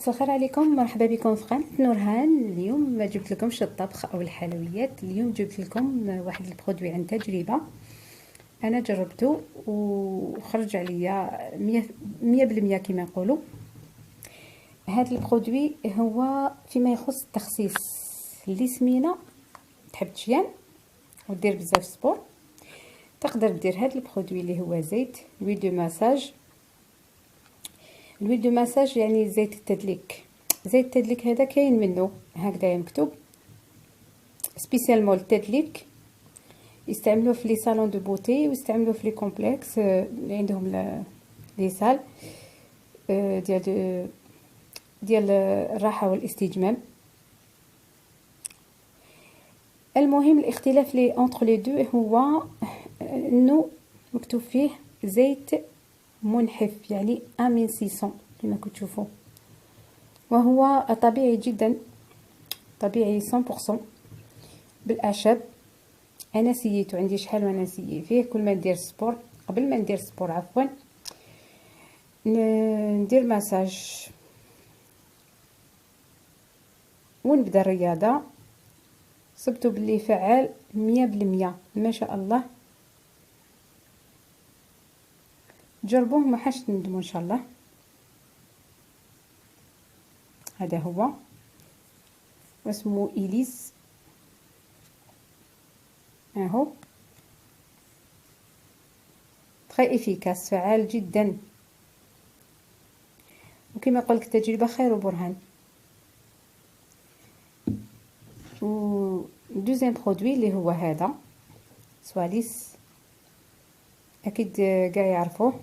مساء الخير عليكم، مرحبا بكم في قناة نورهان. اليوم ما جبت لكمش الطبخ او الحلويات، اليوم جبت لكم واحد البرودوي عن تجربة انا جربته وخرج عليا 100% كما يقولوا. هذا البرودوي هو فيما يخص التخسيس، اللي سمينه تحب تشيان ودير بزاف سبور، تقدر دير هذا البرودوي اللي هو زيت لويل دو ماساج. الويل دو ماساج يعني زيت التدليك. زيت التدليك هذا كاين منه هكذا مكتوب سبيسيالمون التدليك، يستعملوه في لي صالون دو بوتي ويستعملوه في لي كومبلكس اللي عندهم لي سال ديال الراحه والاستجمام. المهم الاختلاف لي انتر لي دو هو انه مكتوب فيه زيت منحف، يعني امين 600 كما كتشوفوا، وهو طبيعي جدا، طبيعي 100% بالاعشاب. انا سييته عندي شحال وانا نسيي فيه. كل ما ندير سبور، قبل ما ندير سبور عفوا، ندير مساج ونبدا الرياضه، صبتو باللي فعال 100% ما شاء الله. جربوه ما حاش تندموا ان شاء الله. هذا هو اسمه إليس، اهو تري افيكاس، فعال جدا، وكما قلت التجربه خير وبرهان. و دوزيام برودوي اللي هو هذا سواليس، اكيد كاع يعرفوه،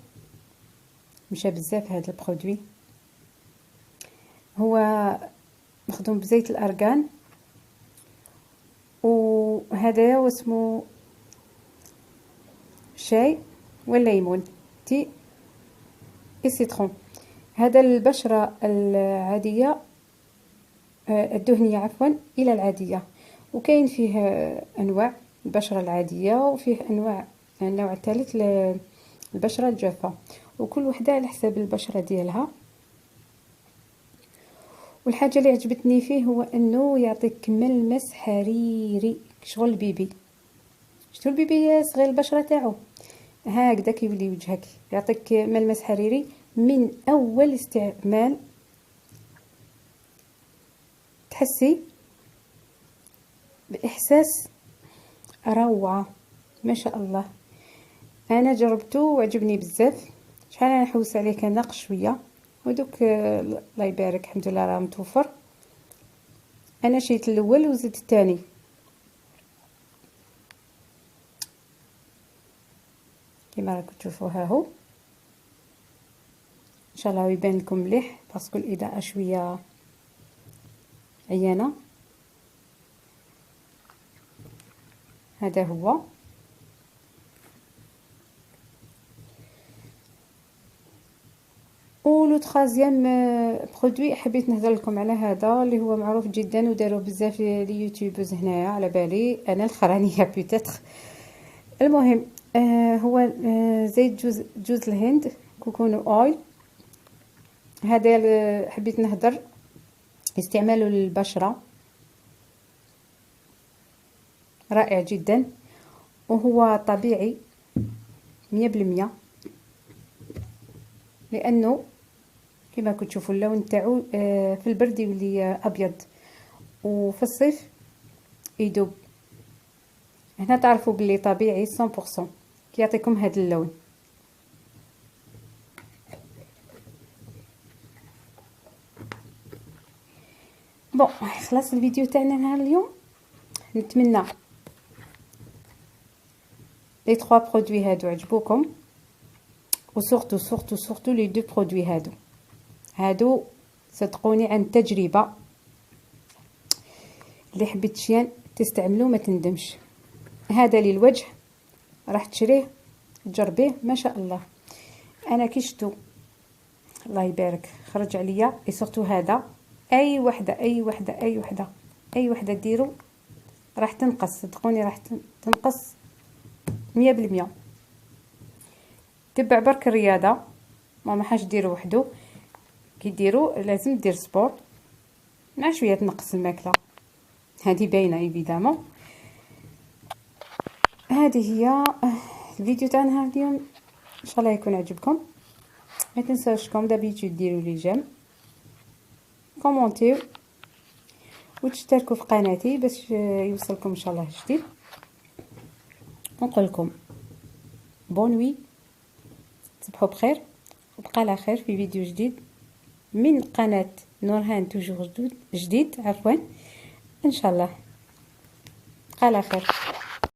مشى بزاف هذا البرودوي. هو مخدوم بزيت الارغان، وهذا واسمه شاي والليمون تي السيترون. هذا البشرة العادية الدهنية عفوا الى العادية، وكاين فيه انواع البشرة العادية، وفيه انواع النوع الثالث البشرة الجافة، وكل وحدة على حساب البشرة ديالها. والحاجة اللي عجبتني فيه هو انه يعطيك ملمس حريري، شغل البيبي. شتو البيبي صغير البشرة تاعو هكذا كيولي وجهك، يعطيك ملمس حريري من اول استعمال، تحسي باحساس روعة ما شاء الله. انا جربته وعجبني بزاف. شحال انا نحوس عليه كان ناقص شويه، ودوك الله يبارك الحمد لله راه متوفر. انا شريت الاول وزدت الثاني. كما راكم تشوفوا ها هو، ان شاء الله يبان لكم مليح باسكو الاضاءه شويه عيانه. هذا هو ولو تخازيام برودوي حبيت نهضر لكم على هذا اللي هو معروف جدا وداروه بزاف لي يوتيوبرز هنايا، على بالي انا الخرانيه بيتيتر. المهم هو زيت جوز الهند كوكونو اويل. هذا حبيت نهضر استعماله للبشره، رائع جدا، وهو طبيعي 100%، لانه كما كتشوفوا اللون تاعو في البرد يولي ابيض، وفي الصيف يذوب. هنا تعرفوا باللي طبيعي 100% كيعطيكم هذا اللون. بون خلاص الفيديو تاعنا نهار اليوم. نتمنى لي 3 برودوي هادو عجبوكم، وسورتو سورتو سورتو لي 2 برودوي هادو صدقوني عن تجربه، اللي حبيت شيان تستعملوه ما تندمش. هذا للوجه راح تشريه تجربيه ما شاء الله. انا كي شفتو الله يبارك خرج عليا. سورتو هذا اي وحده ديرو راح تنقص، صدقوني راح تنقص 100%. تبع برك الرياضه ما حاش ديرو وحده. كيديروا لازم دير سبور مع شويه تنقص الماكله، هذه باينه ايفيدامون. هذه هي الفيديو تاع نهار اليوم، ان شاء الله يكون عجبكم. ما تنساوش كوم دابيتود ديروا لي جيم، كومونتيو وتشتركوا في قناتي باش يوصلكم ان شاء الله جديد. نقول لكم بونوي، تصبحوا بخير وبقى على خير في فيديو جديد من قناة نورهان توجور جديد عفوا ان شاء الله. بقى على خير.